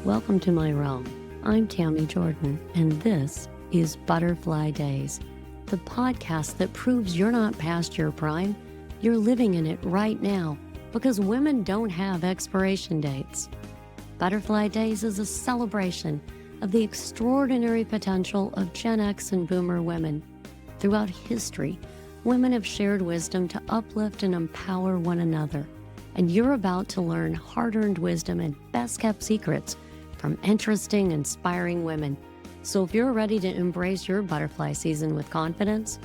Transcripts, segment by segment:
Welcome to my realm. I'm Tami Jorden, and this is Butterfly Days, the podcast that proves you're not past your prime, you're living in it right now, because women don't have expiration dates. Butterfly Days is a celebration of the extraordinary potential of Gen X and Boomer women. Throughout history, women have shared wisdom to uplift and empower one another, and you're about to learn hard-earned wisdom and best-kept secrets from interesting, inspiring women. So if you're ready to embrace your butterfly season with confidence,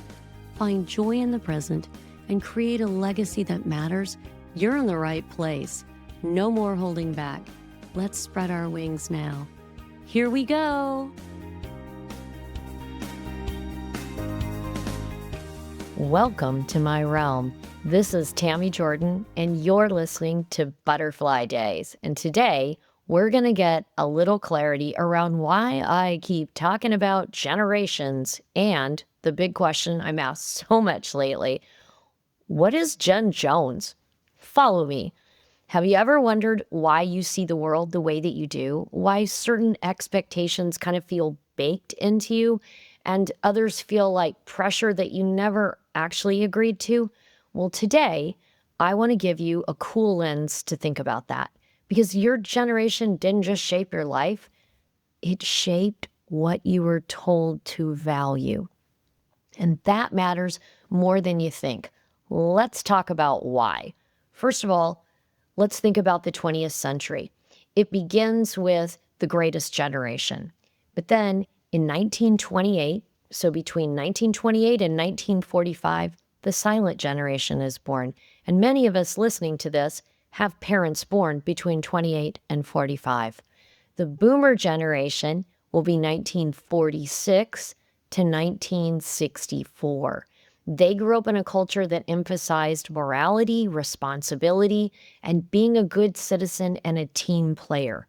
find joy in the present, and create a legacy that matters, you're in the right place. No more holding back. Let's spread our wings now. Here we go. Welcome to my realm. This is Tami Jorden, and you're listening to Butterfly Days. And today, we're going to get a little clarity around why I keep talking about generations and the big question I'm asked so much lately: what is Gen Jones? Follow me. Have you ever wondered why you see the world the way that you do? Why certain expectations kind of feel baked into you and others feel like pressure that you never actually agreed to? Well, today, I want to give you a cool lens to think about that. Because your generation didn't just shape your life, it shaped what you were told to value. And that matters more than you think. Let's talk about why. First of all, let's think about the 20th century. It begins with the greatest generation. But then in 1928, so between 1928 and 1945, the silent generation is born. And many of us listening to this have parents born between 28 and 45. The boomer generation will be 1946 to 1964. They grew up in a culture that emphasized morality, responsibility, and being a good citizen and a team player.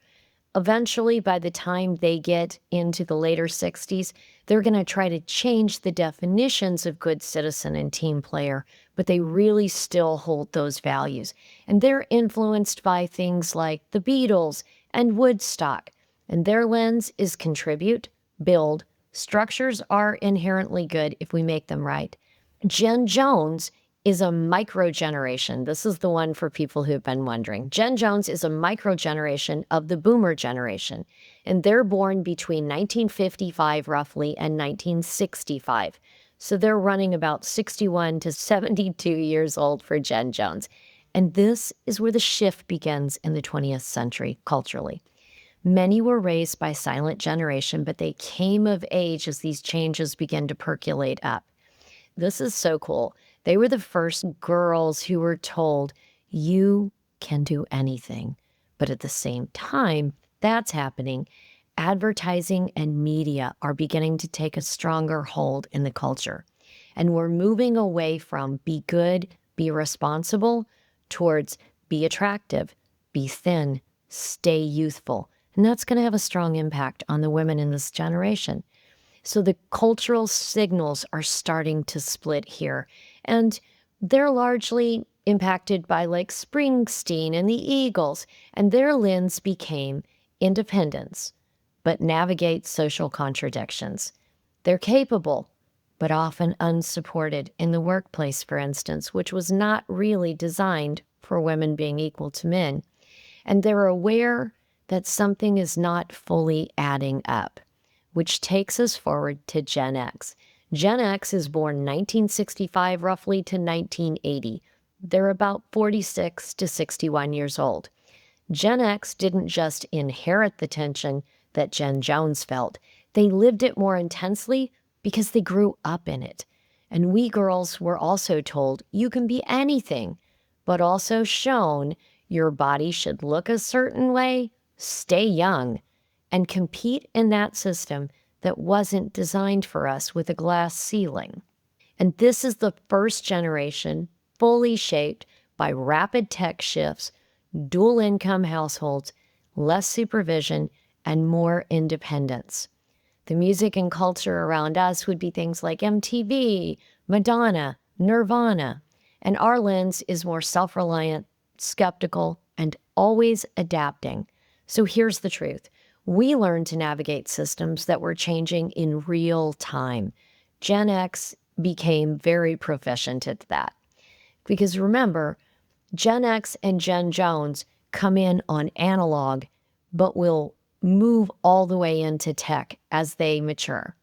Eventually, by the time they get into the later 60s, they're going to try to change the definitions of good citizen and team player, but they really still hold those values. And they're influenced by things like the Beatles and Woodstock. And their lens is contribute, build. Structures are inherently good if we make them right. Gen Jones is a micro-generation. This is the one for people who've been wondering. Gen Jones is a micro-generation of the boomer generation, and they're born between 1955 roughly and 1965. So they're running about 61 to 72 years old for Gen Jones. And this is where the shift begins in the 20th century culturally. Many were raised by silent generation, but they came of age as these changes began to percolate up. This is so cool. They were the first girls who were told, you can do anything. But at the same time that's happening, advertising and media are beginning to take a stronger hold in the culture. And we're moving away from be good, be responsible, towards be attractive, be thin, stay youthful. And that's going to have a strong impact on the women in this generation. So the cultural signals are starting to split here. And they're largely impacted by like Springsteen and the Eagles. And their lens became independence, but navigate social contradictions. They're capable, but often unsupported in the workplace, for instance, which was not really designed for women being equal to men. And they're aware that something is not fully adding up, which takes us forward to Gen X. Gen X is born 1965 roughly to 1980. They're about 46 to 61 years old. Gen X didn't just inherit the tension that Gen Jones felt. They lived it more intensely because they grew up in it. And we girls were also told you can be anything, but also shown your body should look a certain way, stay young, and compete in that system that wasn't designed for us with a glass ceiling. And this is the first generation fully shaped by rapid tech shifts, dual income households, less supervision, and more independence. The music and culture around us would be things like MTV, Madonna, Nirvana, and our lens is more self-reliant, skeptical, and always adapting. So here's the truth. We learned to navigate systems that were changing in real time. Gen X became very proficient at that. Because remember, Gen X and Gen Jones come in on analog, but will move all the way into tech as they mature.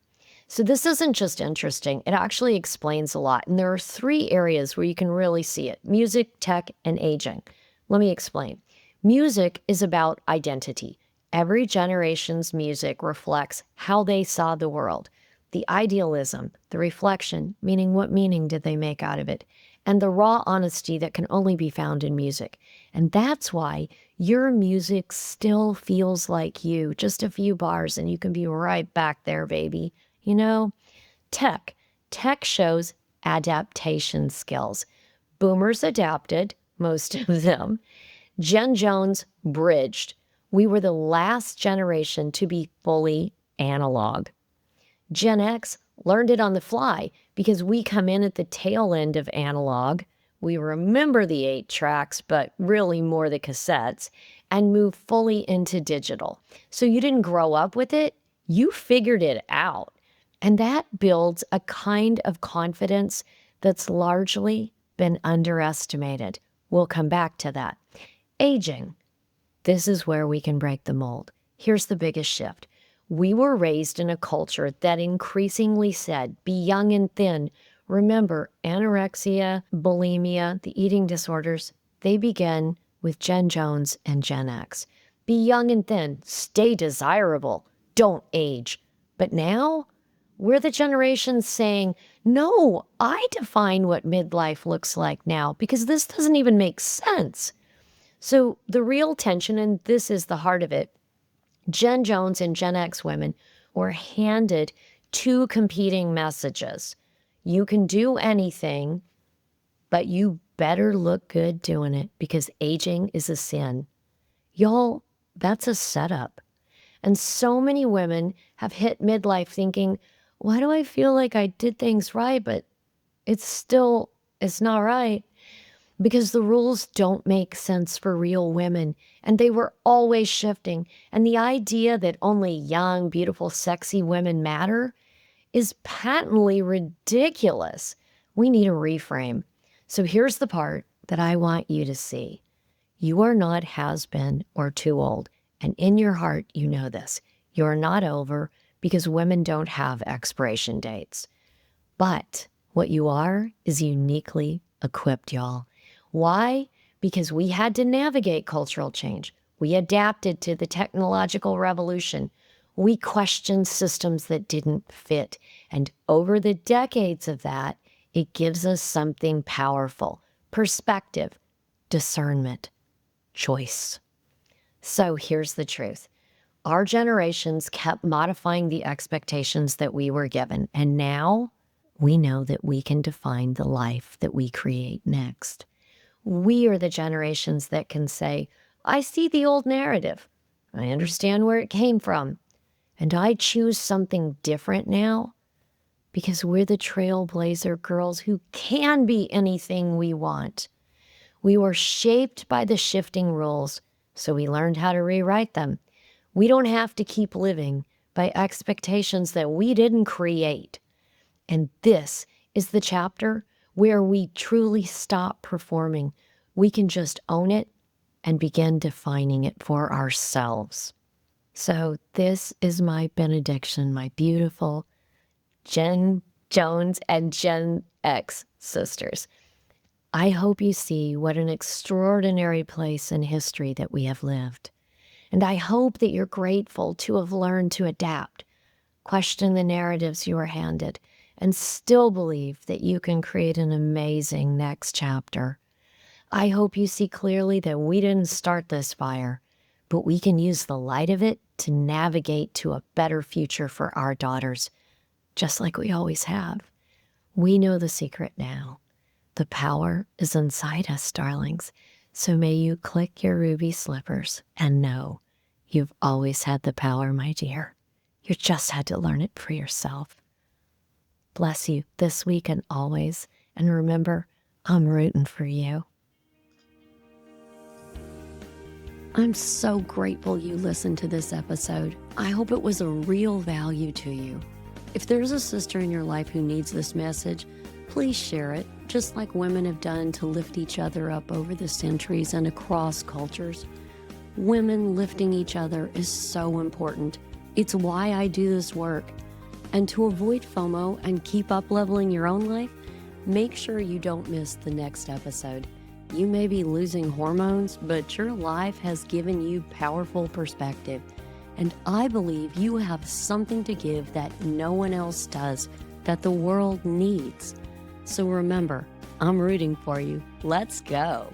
So this isn't just interesting, it actually explains a lot. And there are 3 areas where you can really see it: music, tech, and aging. Let me explain. Music is about identity. Every generation's music reflects how they saw the world. The idealism, the reflection, meaning what meaning did they make out of it, and the raw honesty that can only be found in music. And that's why your music still feels like you. Just a few bars and you can be right back there, baby. You know, tech. Tech shows adaptation skills. Boomers adapted, most of them. Gen Jones bridged. We were the last generation to be fully analog. Gen X learned it on the fly because we come in at the tail end of analog. We remember the 8 tracks, but really more the cassettes, and move fully into digital. So you didn't grow up with it, you figured it out. And that builds a kind of confidence that's largely been underestimated. We'll come back to that. Aging. This is where we can break the mold. Here's the biggest shift. We were raised in a culture that increasingly said, be young and thin. Remember, anorexia, bulimia, the eating disorders, they begin with Gen Jones and Gen X. Be young and thin, stay desirable, don't age. But now, we're the generation saying, no, I define what midlife looks like now because this doesn't even make sense. So the real tension, and this is the heart of it, Gen Jones and Gen X women were handed 2 competing messages. You can do anything, but you better look good doing it because aging is a sin. Y'all, that's a setup. And so many women have hit midlife thinking, why do I feel like I did things right, but it's not right? Because the rules don't make sense for real women, and they were always shifting. And the idea that only young, beautiful, sexy women matter is patently ridiculous. We need a reframe. So here's the part that I want you to see. You are not has-been or too old, and in your heart, you know this. You're not over because women don't have expiration dates. But what you are is uniquely equipped, y'all. Why? Because we had to navigate cultural change. We adapted to the technological revolution. We questioned systems that didn't fit. And over the decades of that, it gives us something powerful: perspective, discernment, choice. So here's the truth. Our generations kept modifying the expectations that we were given. And now we know that we can define the life that we create next. We are the generations that can say, I see the old narrative. I understand where it came from. And I choose something different now because we're the trailblazer girls who can be anything we want. We were shaped by the shifting rules, so we learned how to rewrite them. We don't have to keep living by expectations that we didn't create. And this is the chapter where we truly stop performing. We can just own it and begin defining it for ourselves. So this is my benediction, my beautiful Gen Jones and Gen X sisters. I hope you see what an extraordinary place in history that we have lived. And I hope that you're grateful to have learned to adapt, question the narratives you were handed, and still believe that you can create an amazing next chapter. I hope you see clearly that we didn't start this fire, but we can use the light of it to navigate to a better future for our daughters, just like we always have. We know the secret now. The power is inside us, darlings. So may you click your ruby slippers and know you've always had the power, my dear. You just had to learn it for yourself. Bless you this week and always. And remember, I'm rooting for you. I'm so grateful you listened to this episode. I hope it was a real value to you. If there's a sister in your life who needs this message, please share it, just like women have done to lift each other up over the centuries and across cultures. Women lifting each other is so important. It's why I do this work. And to avoid FOMO and keep up leveling your own life, make sure you don't miss the next episode. You may be losing hormones, but your life has given you powerful perspective. And I believe you have something to give that no one else does, that the world needs. So remember, I'm rooting for you. Let's go.